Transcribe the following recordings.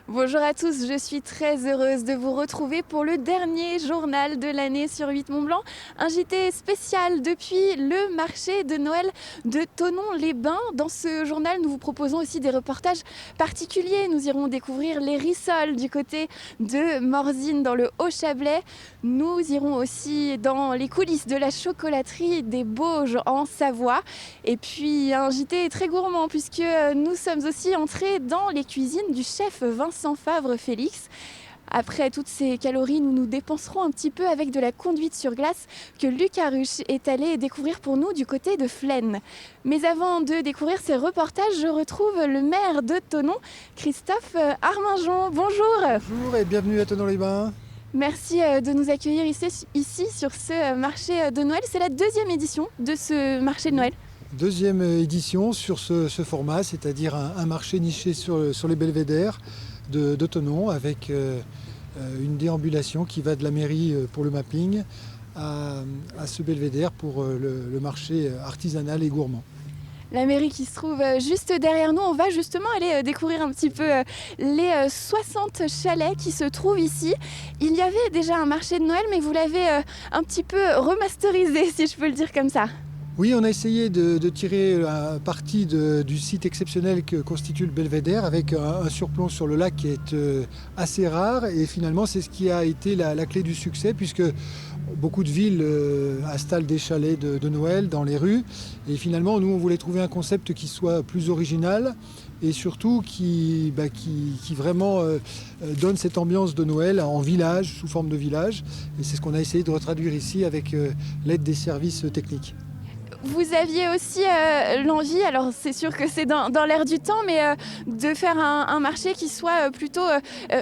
Bonjour à tous, je suis très heureuse de vous retrouver pour le dernier journal de l'année sur 8 Mont-Blanc. Un JT spécial depuis le marché de Noël de Thonon-les-Bains. Dans ce journal, nous vous proposons aussi des reportages particuliers. Nous irons découvrir les rissoles du côté de Morzine dans le Haut-Chablais. Nous irons aussi dans les coulisses de la chocolaterie des Bauges en Savoie. Et puis un JT très gourmand puisque nous sommes aussi entrés dans les cuisines du chef Vincent Favre-Félix. Après toutes ces calories, nous nous dépenserons un petit peu avec de la conduite sur glace que Luc Aruche est allé découvrir pour nous du côté de Flaine. Mais avant de découvrir ces reportages, je retrouve le maire de Thonon, Christophe Arminjon. Bonjour. Bonjour et bienvenue à Thonon-les-Bains. Merci de nous accueillir ici sur ce marché de Noël. C'est la deuxième édition de ce marché de Noël. Deuxième édition sur ce format, c'est-à-dire un marché niché sur les belvédères de Thonon avec une déambulation qui va de la mairie pour le mapping à ce belvédère pour le marché artisanal et gourmand. La mairie qui se trouve juste derrière nous, on va justement aller découvrir un petit peu les 60 chalets qui se trouvent ici. Il y avait déjà un marché de Noël, mais vous l'avez un petit peu remasterisé, si je peux le dire comme ça. Oui, on a essayé de tirer parti du site exceptionnel que constitue le belvédère avec un surplomb sur le lac qui est assez rare et finalement c'est ce qui a été la clé du succès puisque beaucoup de villes installent des chalets de Noël dans les rues et finalement nous on voulait trouver un concept qui soit plus original et surtout qui vraiment donne cette ambiance de Noël en village, sous forme de village et c'est ce qu'on a essayé de retraduire ici avec l'aide des services techniques. Vous aviez aussi l'envie, alors c'est sûr que c'est dans l'air du temps, mais de faire un marché qui soit plutôt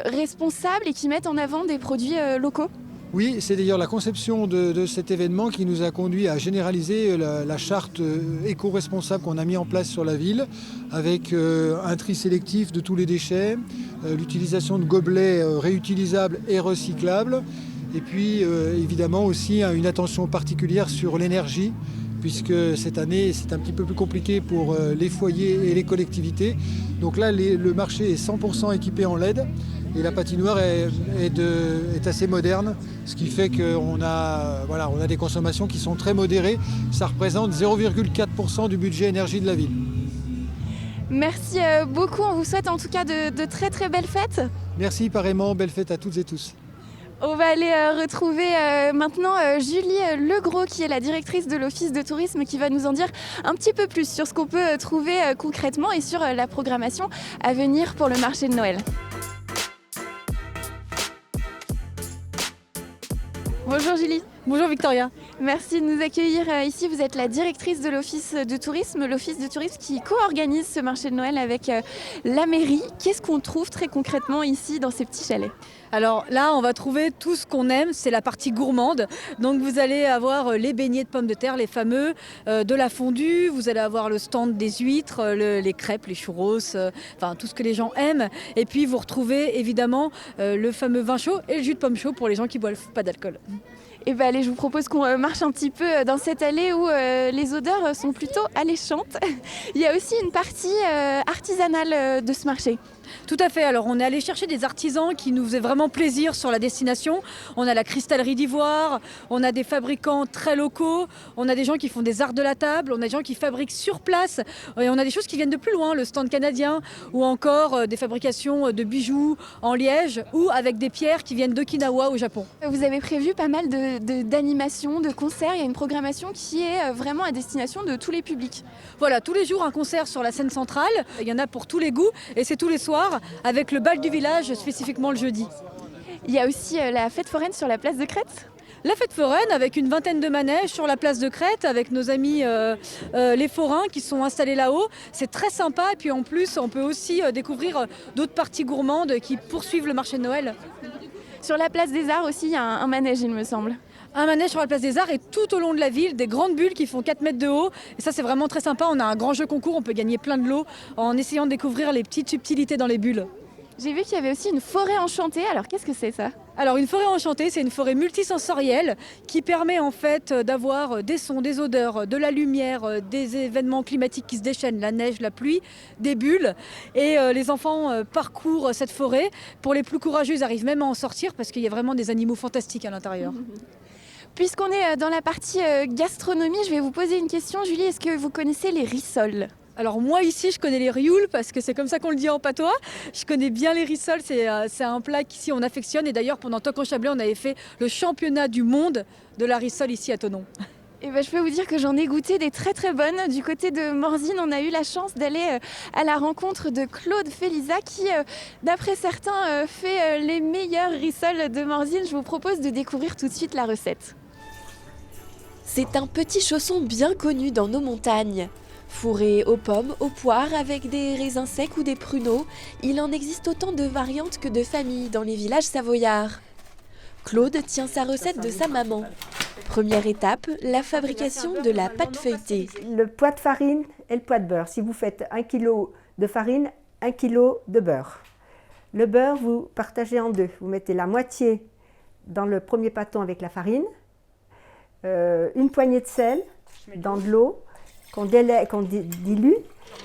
responsable et qui mette en avant des produits locaux. Oui, c'est d'ailleurs la conception de cet événement qui nous a conduit à généraliser la charte éco-responsable qu'on a mis en place sur la ville, avec un tri sélectif de tous les déchets, l'utilisation de gobelets réutilisables et recyclables, et puis évidemment aussi une attention particulière sur l'énergie, puisque cette année c'est un petit peu plus compliqué pour les foyers et les collectivités. Donc là le marché est 100% équipé en LED et la patinoire est assez moderne, ce qui fait qu'on a des consommations qui sont très modérées. Ça représente 0,4% du budget énergie de la ville. Merci beaucoup, on vous souhaite en tout cas de très très belles fêtes. Merci pareillement, belle fête à toutes et tous. On va aller retrouver maintenant Julie Legros qui est la directrice de l'Office de tourisme qui va nous en dire un petit peu plus sur ce qu'on peut trouver concrètement et sur la programmation à venir pour le marché de Noël. Bonjour Julie. Bonjour Victoria. Merci de nous accueillir ici. Vous êtes la directrice de l'Office de tourisme qui co-organise ce marché de Noël avec la mairie. Qu'est-ce qu'on trouve très concrètement ici dans ces petits chalets ? Alors là, on va trouver tout ce qu'on aime, c'est la partie gourmande. Donc vous allez avoir les beignets de pommes de terre, les fameux, de la fondue, vous allez avoir le stand des huîtres, les crêpes, les churros, enfin tout ce que les gens aiment. Et puis vous retrouvez évidemment le fameux vin chaud et le jus de pomme chaud pour les gens qui ne boivent pas d'alcool. Et bien allez, je vous propose qu'on marche un petit peu dans cette allée où les odeurs sont plutôt alléchantes. Il y a aussi une partie artisanale de ce marché. Tout à fait, alors on est allé chercher des artisans qui nous faisaient vraiment plaisir sur la destination. On a la cristallerie d'Ivoire, on a des fabricants très locaux, on a des gens qui font des arts de la table, on a des gens qui fabriquent sur place et on a des choses qui viennent de plus loin, le stand canadien ou encore des fabrications de bijoux en liège ou avec des pierres qui viennent d'Okinawa au Japon. Vous avez prévu pas mal d'animations, de concerts, il y a une programmation qui est vraiment à destination de tous les publics. Voilà, tous les jours un concert sur la scène centrale, il y en a pour tous les goûts et c'est tous les soirs avec le bal du village spécifiquement le jeudi. Il y a aussi la fête foraine sur la place de Crète. La fête foraine avec une vingtaine de manèges sur la place de Crète avec nos amis les forains qui sont installés là-haut. C'est très sympa et puis en plus on peut aussi découvrir d'autres parties gourmandes qui poursuivent le marché de Noël. Sur la place des Arts aussi il y a un manège il me semble. Un manège sur la place des Arts et tout au long de la ville, des grandes bulles qui font 4 mètres de haut. Et ça, c'est vraiment très sympa. On a un grand jeu concours, on peut gagner plein de lots en essayant de découvrir les petites subtilités dans les bulles. J'ai vu qu'il y avait aussi une forêt enchantée, alors qu'est-ce que c'est ça? Alors une forêt enchantée, c'est une forêt multisensorielle qui permet en fait d'avoir des sons, des odeurs, de la lumière, des événements climatiques qui se déchaînent, la neige, la pluie, des bulles. Et les enfants parcourent cette forêt. Pour les plus courageux, ils arrivent même à en sortir parce qu'il y a vraiment des animaux fantastiques à l'intérieur. Puisqu'on est dans la partie gastronomie, je vais vous poser une question. Julie, est-ce que vous connaissez les rissoles? Alors moi ici je connais les rioul parce que c'est comme ça qu'on le dit en patois. Je connais bien les rissoles, c'est un plat qu'ici on affectionne et d'ailleurs pendant Toc en Chablais on avait fait le championnat du monde de la rissole ici à Thonon. Et ben, je peux vous dire que j'en ai goûté des très très bonnes. Du côté de Morzine, on a eu la chance d'aller à la rencontre de Claude Félisa qui, d'après certains, fait les meilleures rissoles de Morzine. Je vous propose de découvrir tout de suite la recette. C'est un petit chausson bien connu dans nos montagnes. Fourré aux pommes, aux poires, avec des raisins secs ou des pruneaux, il en existe autant de variantes que de familles dans les villages savoyards. Claude tient sa recette de sa maman. Première étape, la fabrication de la pâte feuilletée. Le poids de farine et le poids de beurre. Si vous faites 1 kg de farine, 1 kg de beurre. Le beurre, vous partagez en deux. Vous mettez la moitié dans le premier pâton avec la farine, une poignée de sel dans de l'eau, qu'on dilue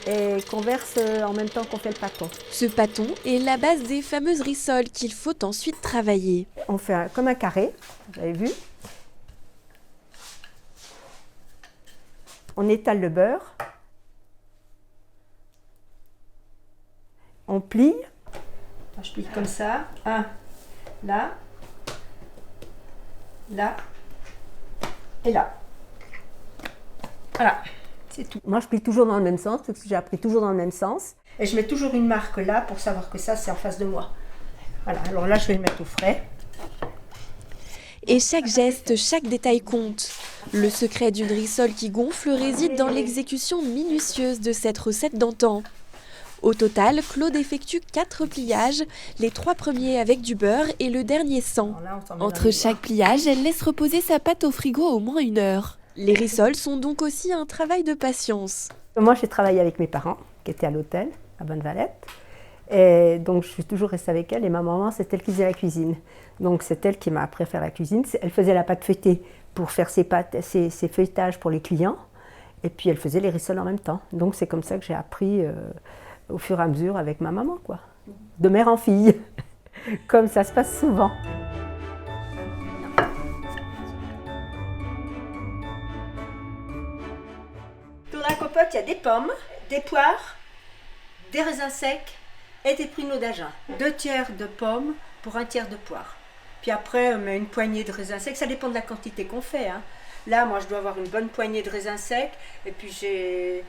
et qu'on verse en même temps qu'on fait le pâton. Ce pâton est la base des fameuses rissoles qu'il faut ensuite travailler. On fait comme un carré, vous avez vu. On étale le beurre. On plie. Je plie comme ça. Un, là, là et là. Voilà. C'est tout. Moi, je plie toujours dans le même sens, parce que j'ai appris toujours dans le même sens. Et je mets toujours une marque là pour savoir que ça, c'est en face de moi. Voilà, alors là, je vais le mettre au frais. Et chaque geste, chaque détail compte. Le secret d'une rissole qui gonfle réside dans l'exécution minutieuse de cette recette d'antan. Au total, Claude effectue 4 pliages, les 3 premiers avec du beurre et le dernier sans. Entre chaque pliage, elle laisse reposer sa pâte au frigo au moins 1 heure. Les rissoles sont donc aussi un travail de patience. Moi, j'ai travaillé avec mes parents, qui étaient à l'hôtel, à Bonnevalette. Et donc, je suis toujours restée avec elle. Et ma maman, c'est elle qui faisait la cuisine. Donc, c'est elle qui m'a appris à faire la cuisine. Elle faisait la pâte feuilletée pour faire ses feuilletages pour les clients. Et puis, elle faisait les rissoles en même temps. Donc, c'est comme ça que j'ai appris au fur et à mesure avec ma maman, quoi. De mère en fille, comme ça se passe souvent. Dans la compote, il y a des pommes, des poires, des raisins secs et des pruneaux d'Agen. 2 tiers de pommes pour 1 tiers de poire. Puis après, on met une poignée de raisins secs. Ça dépend de la quantité qu'on fait, hein. Là, moi, je dois avoir une bonne poignée de raisins secs. Et puis, j'ai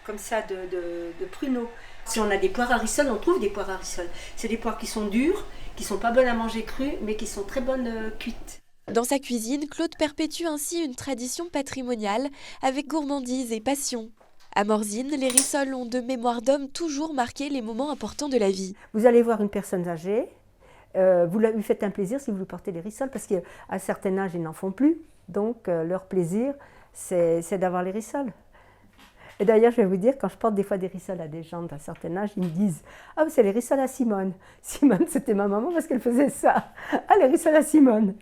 comme ça de pruneaux. Si on a des poires à rissole, on trouve des poires à rissole. C'est des poires qui sont dures, qui sont pas bonnes à manger crues, mais qui sont très bonnes cuites. Dans sa cuisine, Claude perpétue ainsi une tradition patrimoniale avec gourmandise et passion. À Morzine, les rissoles ont de mémoire d'homme toujours marqué les moments importants de la vie. Vous allez voir une personne âgée, vous lui faites un plaisir si vous lui portez des rissoles, parce qu'à un certain âge, ils n'en font plus. Donc, leur plaisir, c'est d'avoir les rissoles. Et d'ailleurs, je vais vous dire, quand je porte des fois des rissoles à des gens d'un certain âge, ils me disent « Ah, c'est les rissoles à Simone ». Simone, c'était ma maman parce qu'elle faisait ça. « Ah, les rissoles à Simone ».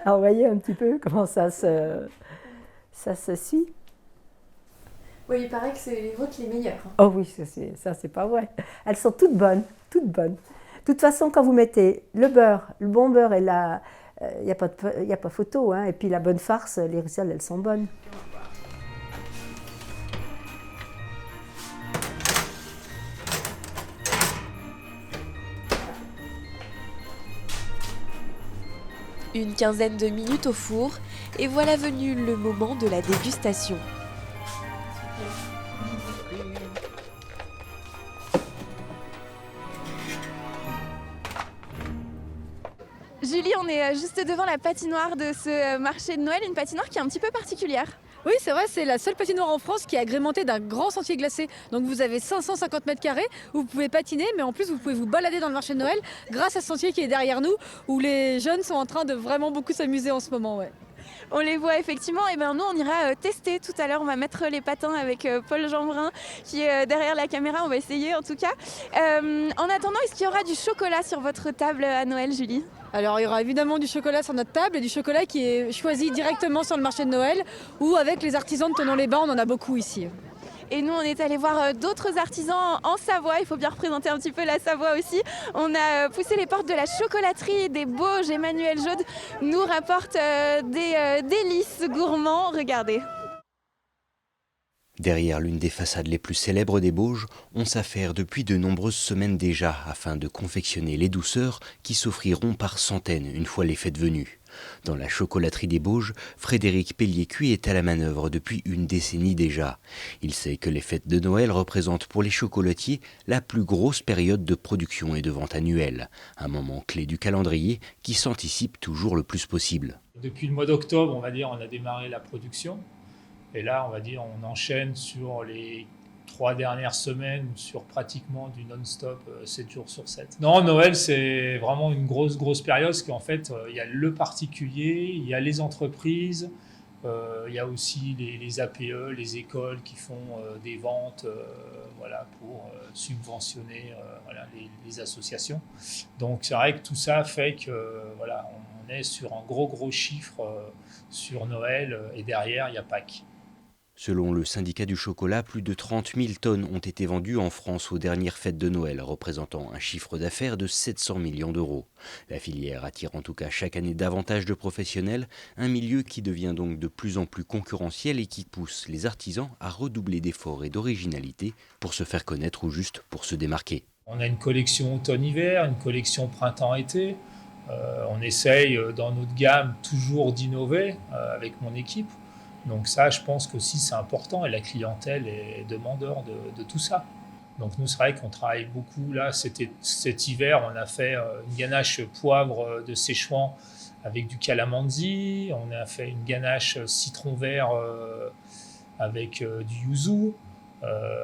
Alors, vous voyez un petit peu comment ça se suit. Oui, il paraît que c'est les vôtres les meilleures. Oh oui, ça c'est pas vrai. Elles sont toutes bonnes, toutes bonnes. De toute façon, quand vous mettez le beurre, le bon beurre et il n'y a pas photo, hein, et puis la bonne farce, les rissoles, elles sont bonnes. Une quinzaine de minutes au four, et voilà venu le moment de la dégustation. Julie, on est juste devant la patinoire de ce marché de Noël, une patinoire qui est un petit peu particulière. Oui, c'est vrai, c'est la seule patinoire en France qui est agrémentée d'un grand sentier glacé. Donc vous avez 550 mètres carrés où vous pouvez patiner, mais en plus vous pouvez vous balader dans le marché de Noël grâce à ce sentier qui est derrière nous, où les jeunes sont en train de vraiment beaucoup s'amuser en ce moment. Ouais. On les voit effectivement, et ben nous on ira tester tout à l'heure, on va mettre les patins avec Paul Jeanbrun qui est derrière la caméra, on va essayer en tout cas. En attendant, est-ce qu'il y aura du chocolat sur votre table à Noël, Julie ? Alors il y aura évidemment du chocolat sur notre table et du chocolat qui est choisi directement sur le marché de Noël ou avec les artisans de Thonon-les-Bains, on en a beaucoup ici. Et nous, on est allé voir d'autres artisans en Savoie. Il faut bien représenter un petit peu la Savoie aussi. On a poussé les portes de la chocolaterie des Bauges. Emmanuel Jaude nous rapporte des délices gourmands. Regardez. Derrière l'une des façades les plus célèbres des Bauges, on s'affaire depuis de nombreuses semaines déjà afin de confectionner les douceurs qui s'offriront par centaines une fois les fêtes venues. Dans la chocolaterie des Bauges, Frédéric Pellier-Cuit est à la manœuvre depuis une décennie déjà. Il sait que les fêtes de Noël représentent pour les chocolatiers la plus grosse période de production et de vente annuelle. Un moment clé du calendrier qui s'anticipe toujours le plus possible. Depuis le mois d'octobre, on va dire, on a démarré la production. Et là, on va dire, on enchaîne sur les 3 dernières semaines, sur pratiquement du non-stop 7 jours sur 7. Non, Noël, c'est vraiment une grosse période, parce qu'en fait, il y a le particulier, il y a les entreprises, il y a aussi les APE, les écoles qui font des ventes voilà, pour subventionner voilà, les associations. Donc c'est vrai que tout ça fait que voilà, on est sur un gros chiffre sur Noël, et derrière, il y a Pâques. Selon le syndicat du chocolat, plus de 30 000 tonnes ont été vendues en France aux dernières fêtes de Noël, représentant un chiffre d'affaires de 700 millions d'euros. La filière attire en tout cas chaque année davantage de professionnels, un milieu qui devient donc de plus en plus concurrentiel et qui pousse les artisans à redoubler d'efforts et d'originalité pour se faire connaître ou juste pour se démarquer. On a une collection automne-hiver, une collection printemps-été. On essaye dans notre gamme toujours d'innover avec mon équipe. Donc ça, je pense qu'aussi c'est important et la clientèle est demandeur de tout ça. Donc nous, c'est vrai qu'on travaille beaucoup. Là, cet hiver, on a fait une ganache poivre de Séchouan avec du calamansi. On a fait une ganache citron vert avec du yuzu.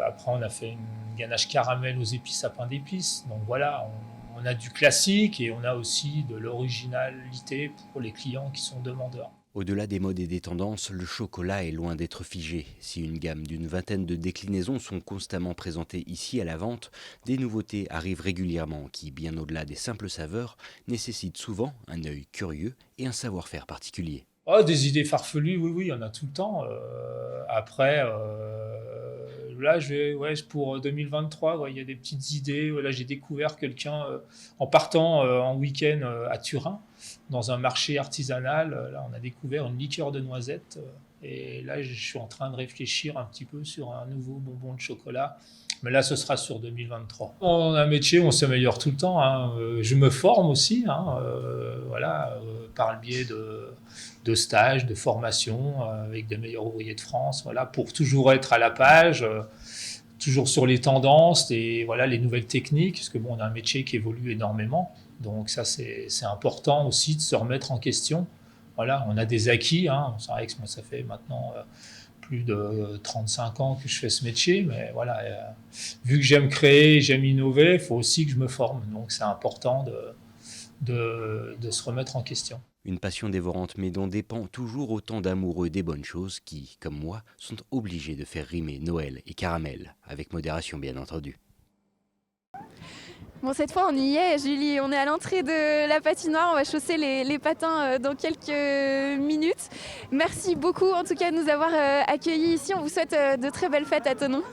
Après, on a fait une ganache caramel aux épices à pain d'épices. Donc voilà, on a du classique et on a aussi de l'originalité pour les clients qui sont demandeurs. Au-delà des modes et des tendances, le chocolat est loin d'être figé. Si une gamme d'une vingtaine de déclinaisons sont constamment présentées ici à la vente, des nouveautés arrivent régulièrement qui, bien au-delà des simples saveurs, nécessitent souvent un œil curieux et un savoir-faire particulier. Oh, des idées farfelues, oui, il y en a tout le temps. Après, là, pour 2023, il y a des petites idées. Là, j'ai découvert quelqu'un en partant en week-end à Turin, dans un marché artisanal. Là, on a découvert une liqueur de noisettes. Et là, je suis en train de réfléchir un petit peu sur un nouveau bonbon de chocolat. Mais là, ce sera sur 2023. On a un métier où on s'améliore tout le temps. Hein. Je me forme aussi, par le biais de stages, de formations avec des meilleurs ouvriers de France, voilà, pour toujours être à la page, toujours sur les tendances et voilà, les nouvelles techniques, parce que bon, on a un métier qui évolue énormément. Donc ça, c'est important aussi de se remettre en question. Voilà, on a des acquis. Hein. C'est vrai que moi, ça fait maintenant plus de 35 ans que je fais ce métier, mais voilà, vu que j'aime créer, j'aime innover, il faut aussi que je me forme. Donc c'est important de se remettre en question. Une passion dévorante mais dont dépend toujours autant d'amoureux des bonnes choses qui, comme moi, sont obligés de faire rimer Noël et caramel, avec modération bien entendu. Bon, cette fois, on y est, Julie. On est à l'entrée de la patinoire. On va chausser les patins dans quelques minutes. Merci beaucoup, en tout cas, de nous avoir accueillis ici. On vous souhaite de très belles fêtes à Thonon.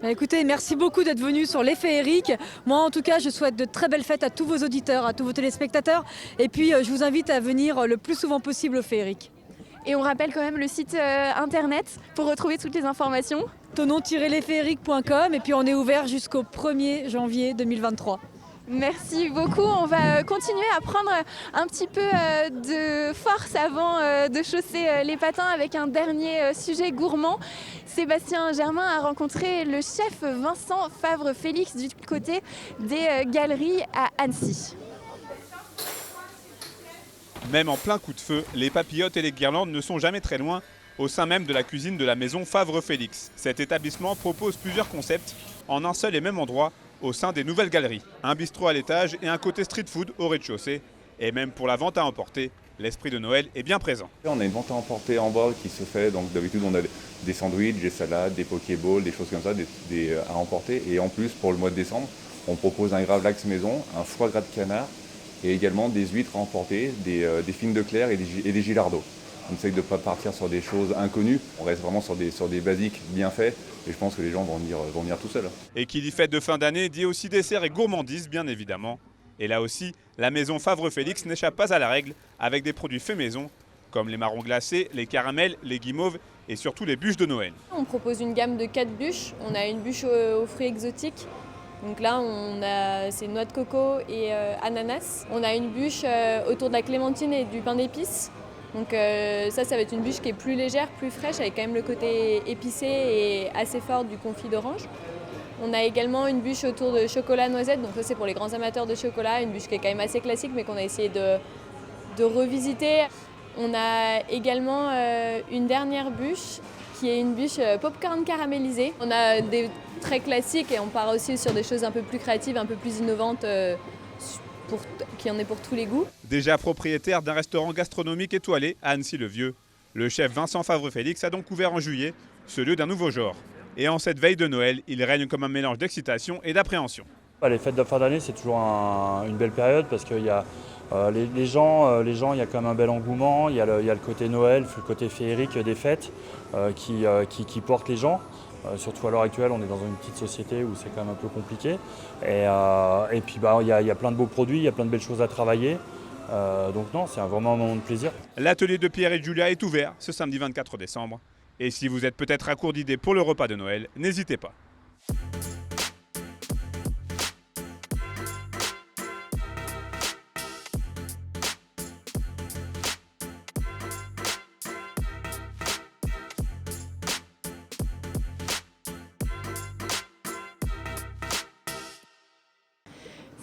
Écoutez, merci beaucoup d'être venus sur les féeriques. Moi, en tout cas, je souhaite de très belles fêtes à tous vos auditeurs, à tous vos téléspectateurs. Et puis, je vous invite à venir le plus souvent possible aux féeriques. Et on rappelle quand même le site internet pour retrouver toutes les informations. Thonon-lesféeriques.com. Et puis, on est ouvert jusqu'au 1er janvier 2023. Merci beaucoup. On va continuer à prendre un petit peu de force avant de chausser les patins avec un dernier sujet gourmand. Sébastien Germain a rencontré le chef Vincent Favre-Félix du côté des galeries à Annecy. Même en plein coup de feu, les papillotes et les guirlandes ne sont jamais très loin, au sein même de la cuisine de la maison Favre-Félix. Cet établissement propose plusieurs concepts en un seul et même endroit, au sein des nouvelles galeries. Un bistrot à l'étage et un côté street food au rez-de-chaussée. Et même pour la vente à emporter, L'esprit de Noël est bien présent. On a une vente à emporter en bas qui se fait, donc d'habitude on a des sandwichs, des salades, des pokéballs, des choses comme ça à emporter. Et en plus, pour le mois de décembre, on propose un gravlax maison, un foie gras de canard et également des huîtres à emporter, des fines de Claire et des gilardos. On essaye de ne pas partir sur des choses inconnues, on reste vraiment sur des basiques bien faits et je pense que les gens vont venir tout seuls. Et qui dit fête de fin d'année dit aussi dessert et gourmandise bien évidemment. Et là aussi, la maison Favre-Félix n'échappe pas à la règle avec des produits faits maison comme les marrons glacés, les caramels, les guimauves et surtout les bûches de Noël. On propose une gamme de 4 bûches. On a une bûche aux fruits exotiques. Donc là, c'est noix de coco et ananas. On a une bûche autour de la clémentine et du pain d'épices. Donc ça va être une bûche qui est plus légère, plus fraîche, avec quand même le côté épicé et assez fort du confit d'orange. On a également une bûche autour de chocolat noisette, donc ça c'est pour les grands amateurs de chocolat, une bûche qui est quand même assez classique mais qu'on a essayé de revisiter. On a également une dernière bûche qui est une bûche popcorn caramélisée. On a des très classiques et on part aussi sur des choses un peu plus créatives, un peu plus innovantes, qui en est pour tous les goûts. Déjà propriétaire d'un restaurant gastronomique étoilé à Annecy-le-Vieux, le chef Vincent Favre-Félix a donc ouvert en juillet ce lieu d'un nouveau genre. Et en cette veille de Noël, il règne comme un mélange d'excitation et d'appréhension. Les fêtes de fin d'année, c'est toujours une belle période parce qu'il y a les gens, il y a quand même un bel engouement, il y a le côté Noël, le côté féerique des fêtes qui portent les gens. Surtout à l'heure actuelle, on est dans une petite société où c'est quand même un peu compliqué. Et puis il y a plein de beaux produits, il y a plein de belles choses à travailler. Donc non, c'est vraiment un moment de plaisir. L'atelier de Pierre et de Julia est ouvert ce samedi 24 décembre. Et si vous êtes peut-être à court d'idées pour le repas de Noël, n'hésitez pas.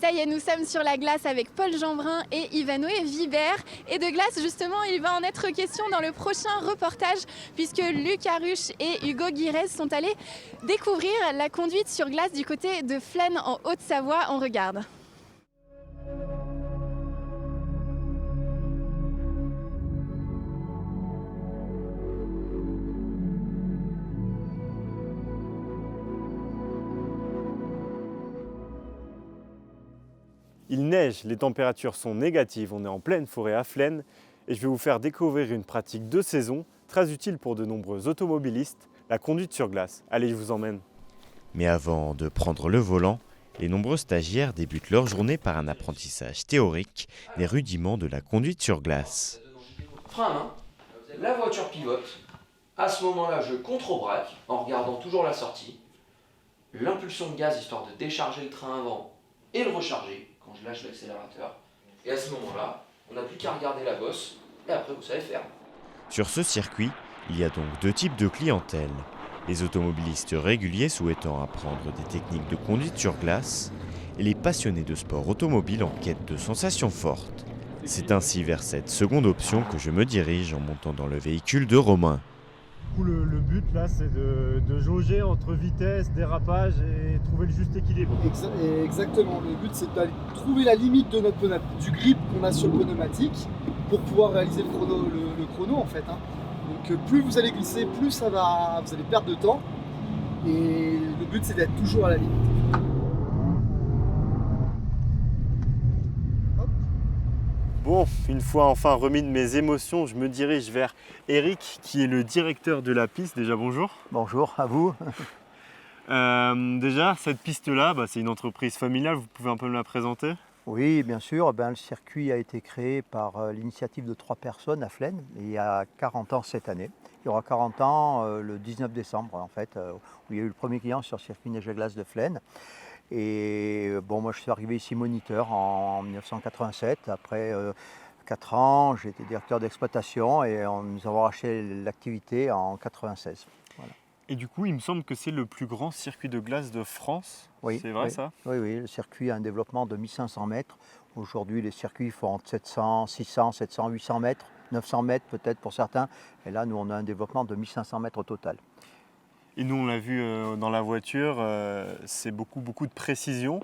Ça y est, nous sommes sur la glace avec Paul Jeanbrun et Ivanoé Vibert. Et de glace, justement, il va en être question dans le prochain reportage, puisque Luc Haruche et Hugo Guirez sont allés découvrir la conduite sur glace du côté de Flaine en Haute-Savoie. On regarde. Il neige, les températures sont négatives, on est en pleine forêt à Flaine et je vais vous faire découvrir une pratique de saison très utile pour de nombreux automobilistes, la conduite sur glace. Allez, je vous emmène. Mais avant de prendre le volant, les nombreux stagiaires débutent leur journée par un apprentissage théorique des rudiments de la conduite sur glace. Frein à main, la voiture pivote. À ce moment-là, je contre-braque en regardant toujours la sortie. L'impulsion de gaz histoire de décharger le train avant et le recharger quand je lâche l'accélérateur. Et à ce moment-là, on n'a plus qu'à regarder la bosse et après vous savez faire. Sur ce circuit, il y a donc deux types de clientèle. Les automobilistes réguliers souhaitant apprendre des techniques de conduite sur glace et les passionnés de sport automobile en quête de sensations fortes. C'est ainsi vers cette seconde option que je me dirige en montant dans le véhicule de Romain. Le but là, c'est de jauger entre vitesse, dérapage et trouver le juste équilibre. Exactement, le but c'est d'aller trouver la limite de du grip qu'on a sur le pneumatique pour pouvoir réaliser le chrono en fait. Donc plus vous allez glisser, plus vous allez perdre de temps et le but c'est d'être toujours à la limite. Bon, une fois enfin remis de mes émotions, je me dirige vers Eric qui est le directeur de la piste. Déjà bonjour. Bonjour à vous. Déjà, cette piste-là, c'est une entreprise familiale, vous pouvez un peu me la présenter ? Oui, bien sûr. Le circuit a été créé par l'initiative de 3 personnes à Flaine, il y a 40 ans cette année. Il y aura 40 ans le 19 décembre, en fait, où il y a eu le premier client sur le circuit neige à glace de Flaine. Et moi je suis arrivé ici moniteur en 1987. Après 4 ans, j'ai été directeur d'exploitation et nous avons racheté l'activité en 1996. Voilà. Et du coup, il me semble que c'est le plus grand circuit de glace de France. Oui, c'est vrai oui, ça ? Oui, le circuit a un développement de 1500 mètres. Aujourd'hui, les circuits font entre 700, 600, 700, 800 mètres, 900 mètres peut-être pour certains. Et là, nous, on a un développement de 1500 mètres au total. Et nous, on l'a vu dans la voiture, c'est beaucoup de précision.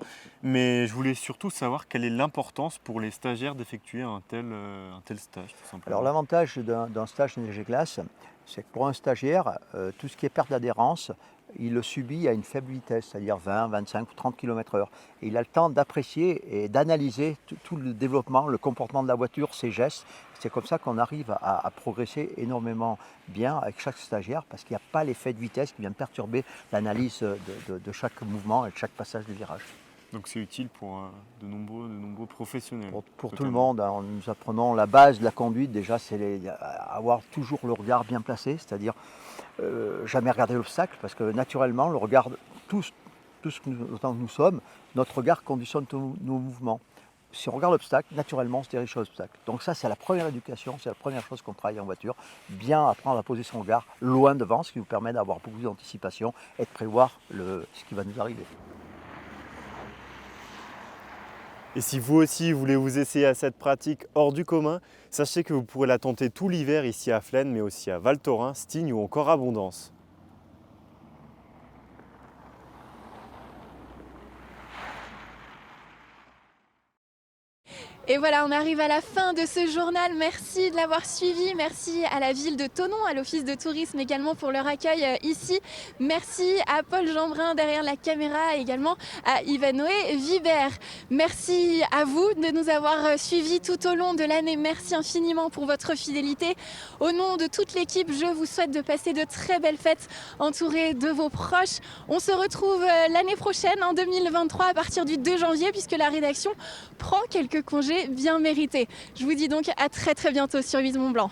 Mais je voulais surtout savoir quelle est l'importance pour les stagiaires d'effectuer un tel stage, tout simplement. Alors l'avantage d'un stage de neige et glace, c'est que pour un stagiaire, tout ce qui est perte d'adhérence, il le subit à une faible vitesse, c'est-à-dire 20, 25 ou 30 km/h. Et il a le temps d'apprécier et d'analyser tout le développement, le comportement de la voiture, ses gestes. C'est comme ça qu'on arrive à progresser énormément bien avec chaque stagiaire, parce qu'il n'y a pas l'effet de vitesse qui vient perturber l'analyse de chaque mouvement et de chaque passage de virage. Donc c'est utile pour de nombreux professionnels. Pour tout le monde, hein, nous apprenons la base de la conduite, déjà c'est avoir toujours le regard bien placé, c'est-à-dire jamais regarder l'obstacle, parce que naturellement, le regard, tout ce que nous sommes, notre regard conditionne tous nos mouvements. Si on regarde l'obstacle, naturellement on se dirige sur l'obstacle. Donc ça c'est la première éducation, c'est la première chose qu'on travaille en voiture, bien apprendre à poser son regard loin devant, ce qui nous permet d'avoir beaucoup d'anticipation et de prévoir ce qui va nous arriver. Et si vous aussi voulez vous essayer à cette pratique hors du commun, sachez que vous pourrez la tenter tout l'hiver ici à Flaine, mais aussi à Val Thorens, Stignes ou encore Abondance. Et voilà, on arrive à la fin de ce journal. Merci de l'avoir suivi. Merci à la ville de Thonon, à l'office de tourisme également pour leur accueil ici. Merci à Paul Jeanbrun derrière la caméra et également à Yvan-Noé Vibert. Merci à vous de nous avoir suivis tout au long de l'année. Merci infiniment pour votre fidélité. Au nom de toute l'équipe, je vous souhaite de passer de très belles fêtes entourées de vos proches. On se retrouve l'année prochaine, en 2023, à partir du 2 janvier, puisque la rédaction prend quelques congés bien mérité. Je vous dis donc à très bientôt sur 8 Mont Blanc.